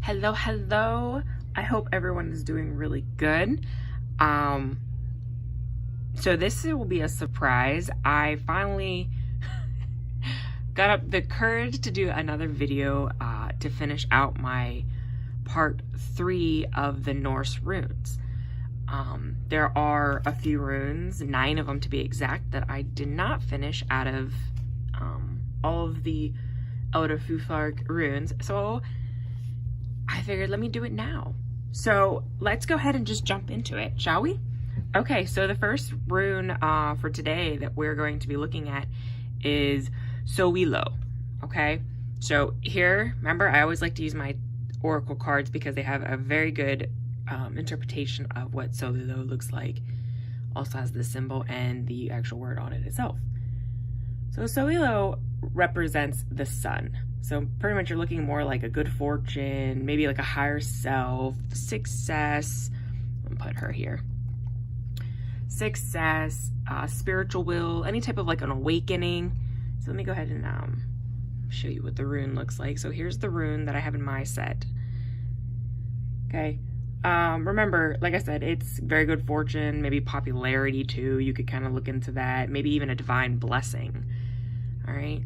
Hello. I hope everyone is doing really good. So this will be a surprise. I finally got up the courage to do another video to finish out my part 3 of the Norse runes. There are a few runes, 9 of them to be exact, that I did not finish out of all of the Elderfuthark runes. So I figured, let me do it now. So let's go ahead and just jump into it, shall we? Okay, so the first rune for today that we're going to be looking at is Soilo. Okay, so here, remember, I always like to use my oracle cards because they have a very good interpretation of what Soilo looks like. Also has the symbol and the actual word on it itself. So Soilo represents the sun. So pretty much you're looking more like a good fortune, maybe like a higher self, success. I'm gonna put her here. Success, spiritual will, any type of like an awakening. So let me go ahead and show you what the rune looks like. So here's the rune that I have in my set. Okay. Remember, like I said, it's very good fortune, maybe popularity too. You could kind of look into that. Maybe even a divine blessing. All right.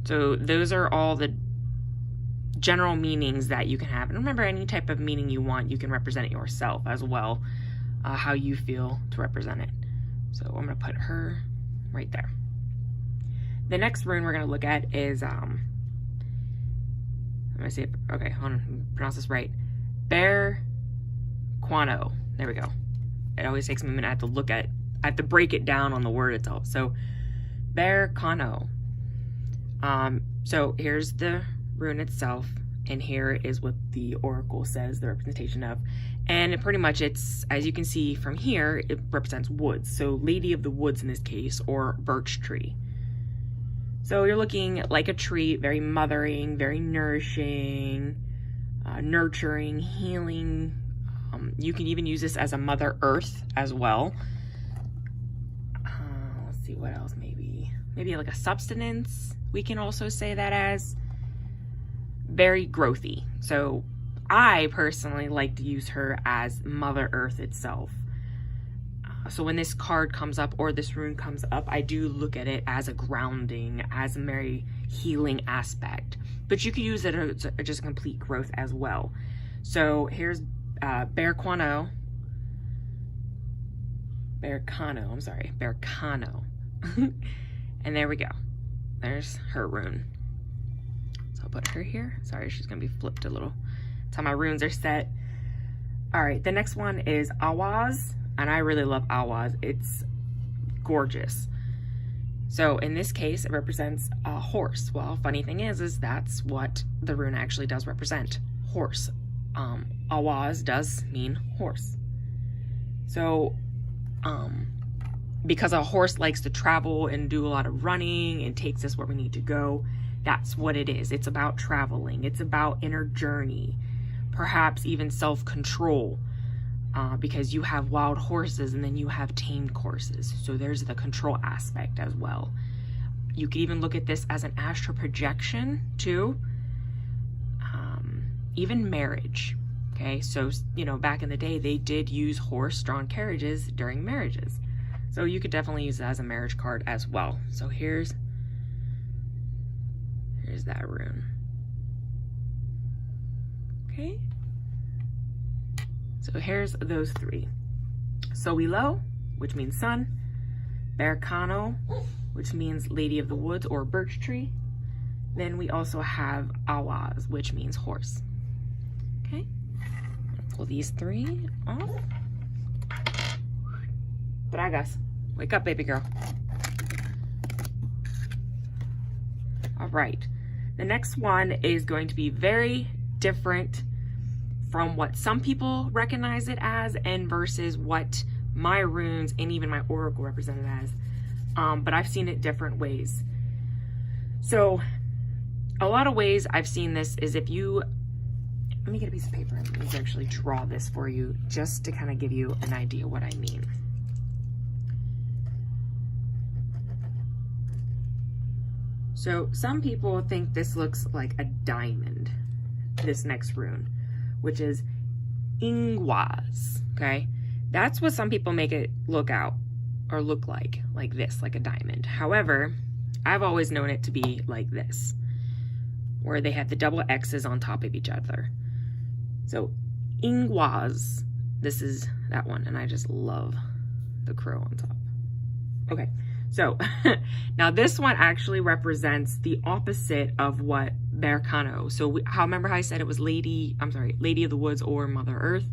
So those are all the general meanings that you can have. And remember, any type of meaning you want, you can represent it yourself as well, how you feel to represent it. So I'm going to put her right there. The next rune we're going to look at is, let me see if, okay, hold on, pronounce this right. Bear Quano. There we go. It always takes me a minute. I have to break it down on the word itself. So Bear Quano. So here's the rune itself, and here is what the oracle says, the representation of. And pretty much it's, as you can see from here, it represents woods. So Lady of the Woods in this case, or birch tree. So you're looking like a tree, very mothering, very nourishing, nurturing, healing. You can even use this as a Mother Earth as well. Let's see what else, maybe like a substance. We can also say that as very growthy. So I personally like to use her as Mother Earth itself. So when this card comes up or this rune comes up, I do look at it as a grounding, as a very healing aspect. But you can use it as just a complete growth as well. So here's Bear Quano. And there we go. There's her rune. So I'll put her here. Sorry, she's gonna be flipped a little. That's how my runes are set. All right, the next one is Awaz, and I really love Awaz. It's gorgeous. So in this case, it represents a horse. Well, funny thing is that's what the rune actually does represent, horse. Awaz does mean horse. So, because a horse likes to travel and do a lot of running and takes us where we need to go, that's what it is. It's about traveling. It's about inner journey, perhaps even self-control, because you have wild horses and then you have tamed horses. So there's the control aspect as well. You could even look at this as an astral projection too. Even marriage. Okay, so, you know, back in the day, they did use horse-drawn carriages during marriages. So you could definitely use it as a marriage card as well. So here's that rune. Okay. So here's those 3. Soilo, which means sun. Bear Quano, which means Lady of the Woods or birch tree. Then we also have Awaz, which means horse. Okay. Pull these 3 off. Bragas. Wake up, baby girl. All right. The next one is going to be very different from what some people recognize it as and versus what my runes and even my oracle represent it as. But I've seen it different ways. So a lot of ways I've seen this is if you, let me get a piece of paper and let me actually draw this for you just to kind of give you an idea what I mean. So some people think this looks like a diamond. this next rune, which is Ingwaz, okay? That's what some people make it look like this, like a diamond. However, I've always known it to be like this, where they have the double X's on top of each other. So Ingwaz, this is that one, and I just love the crow on top. Okay, so now this one actually represents the opposite of what Berkano. So remember how I said it was Lady of the Woods or Mother Earth?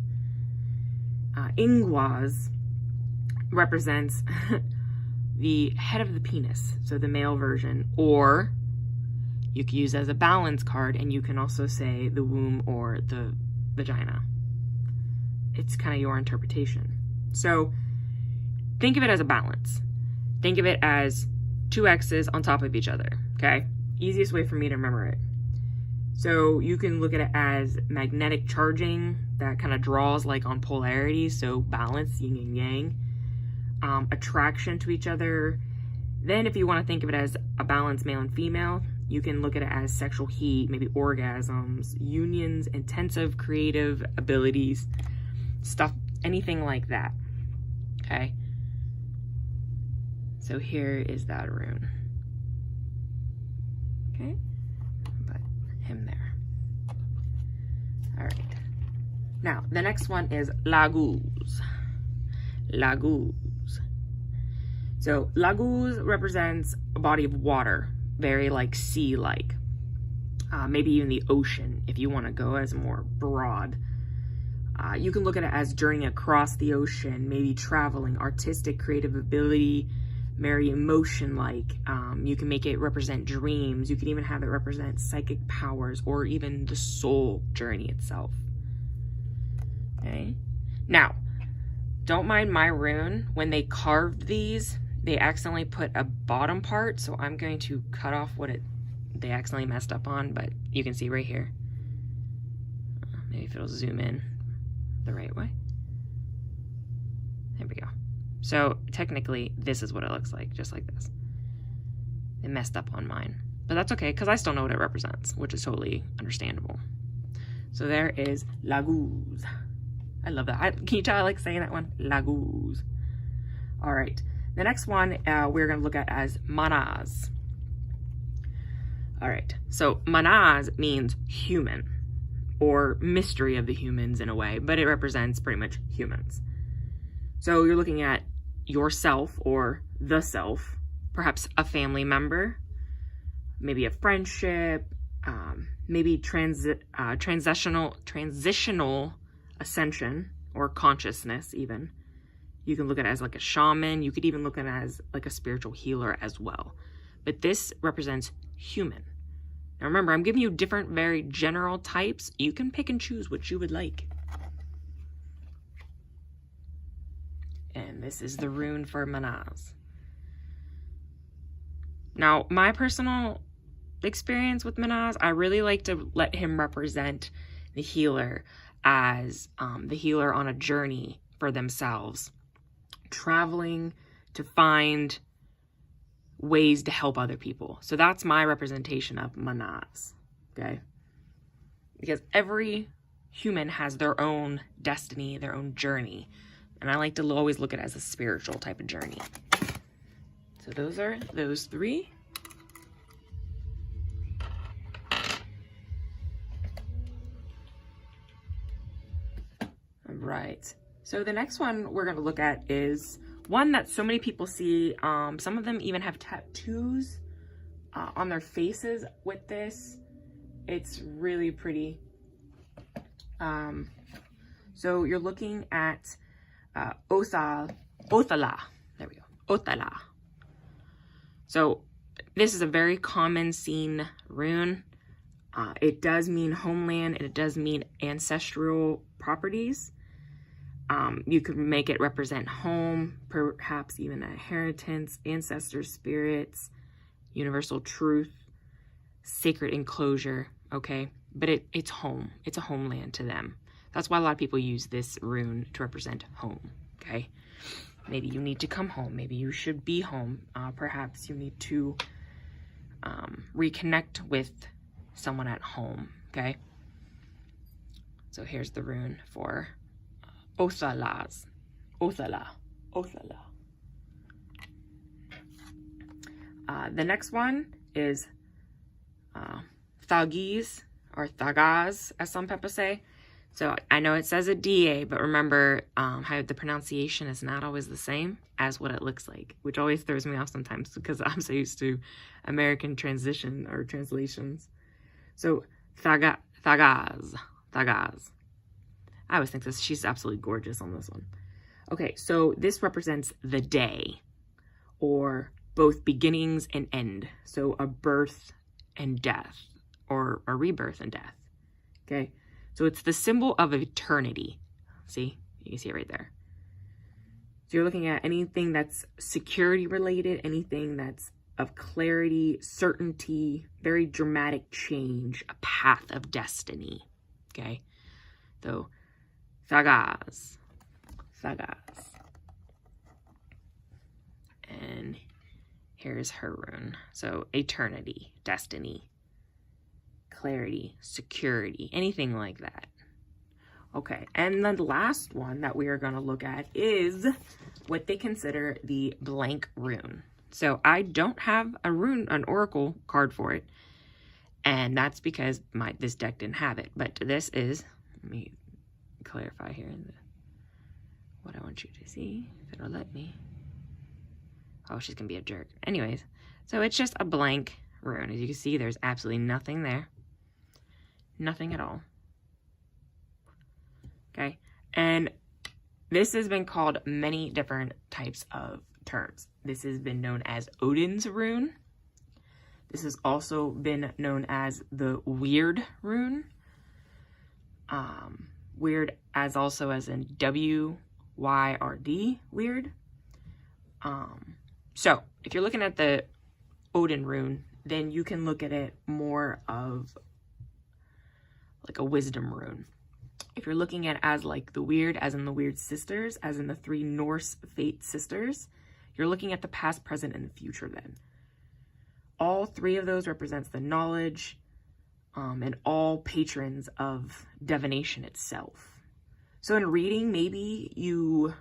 Ingwaz represents the head of the penis, so the male version, or you can use it as a balance card, and you can also say the womb or the vagina. It's kind of your interpretation. So think of it as a balance. Think of it as two X's on top of each other, okay? Easiest way for me to remember it. So you can look at it as magnetic charging that kind of draws like on polarity, so balance, yin and yang, attraction to each other. Then if you want to think of it as a balance, male and female, you can look at it as sexual heat, maybe orgasms, unions, intensive creative abilities, stuff, anything like that, okay? So here is that rune, okay? Put him there. All right. Now, the next one is Laguz. Laguz. So Laguz represents a body of water, very like sea-like. Maybe even the ocean, if you want to go as more broad. You can look at it as journeying across the ocean, maybe traveling, artistic, creative ability, very emotion-like. You can make it represent dreams. You can even have it represent psychic powers or even the soul journey itself. Okay. Now, don't mind my rune. When they carved these, they accidentally put a bottom part, so I'm going to cut off what they accidentally messed up on, but you can see right here. Maybe if it'll zoom in the right way. There we go. So technically, this is what it looks like, just like this. It messed up on mine, but that's okay, because I still know what it represents, which is totally understandable. So there is Laguz. I love that. Can you tell I like saying that one? Laguz. All right. The next one we're going to look at as Manaz. All right. So Manaz means human, or mystery of the humans in a way, but it represents pretty much humans. So you're looking at yourself or the self, perhaps a family member, maybe a friendship, maybe transitional ascension or consciousness even. You can look at it as like a shaman. You could even look at it as like a spiritual healer as well. But this represents human. Now remember, I'm giving you different, very general types. You can pick and choose what you would like. And this is the rune for Manaz. Now, my personal experience with Manaz, I really like to let him represent the healer as the healer on a journey for themselves, traveling to find ways to help other people. So that's my representation of Manaz, okay? Because every human has their own destiny, their own journey. And I like to always look at it as a spiritual type of journey. So those are those three. All right. So the next one we're going to look at is one that so many people see. Some of them even have tattoos on their faces with this. It's really pretty. So you're looking at Othala. There we go. Othala. So this is a very common seen rune. It does mean homeland, and it does mean ancestral properties. You could make it represent home, perhaps even a inheritance, ancestor spirits, universal truth, sacred enclosure, okay? But it's home. It's a homeland to them. That's why a lot of people use this rune to represent home, okay? Maybe you need to come home. Maybe you should be home. Perhaps you need to reconnect with someone at home, okay? So here's the rune for Othalas. Othala. Othala. The next one is Thagis, or Thagaz, as some people say. So I know it says a DA, but remember how the pronunciation is not always the same as what it looks like, which always throws me off sometimes because I'm so used to American transition or translations. So Thagaz. I always think she's absolutely gorgeous on this one. Okay, so this represents the day, or both beginnings and end. So a birth and death, or a rebirth and death. Okay, so it's the symbol of eternity. See, you can see it right there. So you're looking at anything that's security related, anything that's of clarity, certainty, very dramatic change, a path of destiny. Okay, so Thagaz. And here's her rune. So eternity, destiny, clarity, security, anything like that. Okay, and the last one that we are going to look at is what they consider the blank rune. So I don't have an oracle card for it, and that's because this deck didn't have it. But this is, let me clarify here what I want you to see, if it'll let me. Oh, she's gonna be a jerk. Anyways, so it's just a blank rune. As you can see, there's absolutely nothing there. Nothing at all. Okay, and this has been called many different types of terms. This has been known as Odin's rune. This has also been known as the weird rune. Weird as also as in W-Y-R-D, weird. So if you're looking at the Odin rune, then you can look at it more of like a wisdom rune. If you're looking at it as like the weird, as in the weird sisters, as in the 3 Norse fate sisters, you're looking at the past, present, and the future then. All 3 of those represents the knowledge and all patrons of divination itself. So in reading, maybe you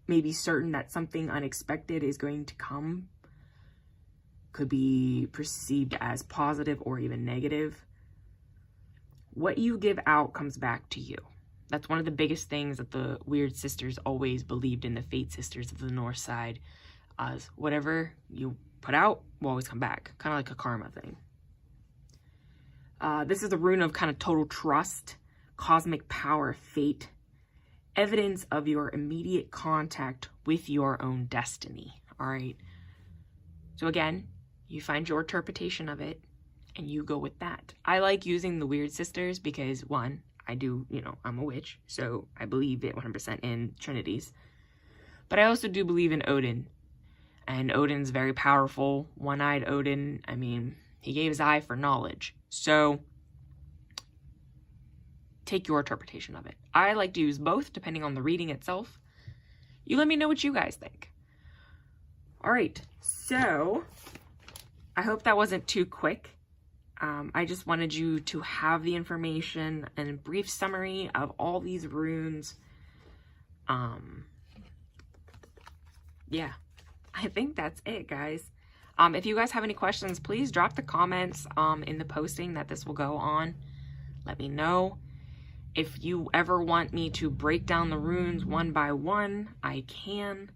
may be certain that something unexpected is going to come. Could be perceived as positive or even negative. What you give out comes back to you. That's one of the biggest things that the Weird Sisters always believed in, the Fate Sisters of the North side, as whatever you put out will always come back, kind of like a karma thing. This is a rune of kind of total trust, cosmic power, fate, evidence of your immediate contact with your own destiny. All right. So again, you find your interpretation of it and you go with that. I like using the Weird Sisters because, one, I do, I'm a witch, so I believe it 100% in trinities. But I also do believe in Odin. And Odin's very powerful. One-eyed Odin, I mean, he gave his eye for knowledge. So take your interpretation of it. I like to use both depending on the reading itself. You let me know what you guys think. All right, so I hope that wasn't too quick. I just wanted you to have the information and a brief summary of all these runes. Yeah, I think that's it, guys. If you guys have any questions, please drop the comments in the posting that this will go on. Let me know. If you ever want me to break down the runes one by one, I can.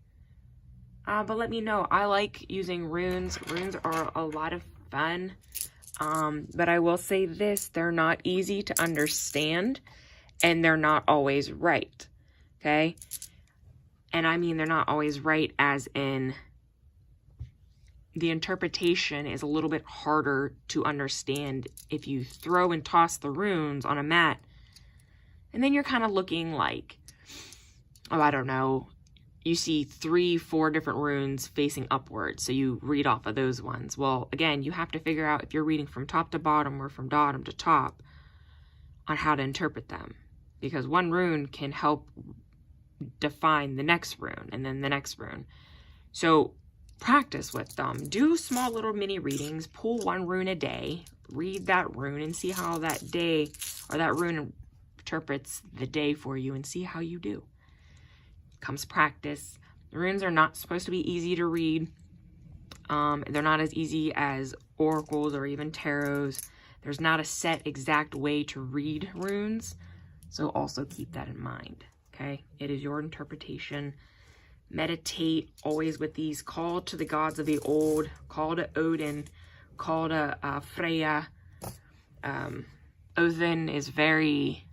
But let me know. I like using runes. Runes are a lot of fun. But I will say this, they're not easy to understand and they're not always right. Okay? And I mean, they're not always right as in the interpretation is a little bit harder to understand if you throw and toss the runes on a mat. And then you're kind of looking like, oh, I don't know, you see 3, 4 different runes facing upwards. So you read off of those ones. Well, again, you have to figure out if you're reading from top to bottom or from bottom to top on how to interpret them. Because one rune can help define the next rune and then the next rune. So practice with them. Do small little mini readings. Pull 1 rune a day. Read that rune and see how that day or that rune interprets the day for you and see how you do. Comes practice. The runes are not supposed to be easy to read. They're not as easy as oracles or even tarots. There's not a set exact way to read runes, so also keep that in mind, okay? It is your interpretation. Meditate always with these. Call to the gods of the old. Call to Odin. Call to Freya. Odin is very,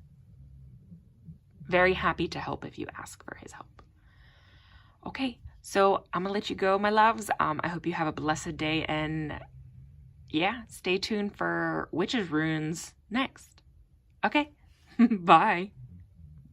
very happy to help if you ask for his help. Okay, so I'm gonna let you go, my loves. I hope you have a blessed day, and yeah, stay tuned for Witches Runes next. Okay, bye.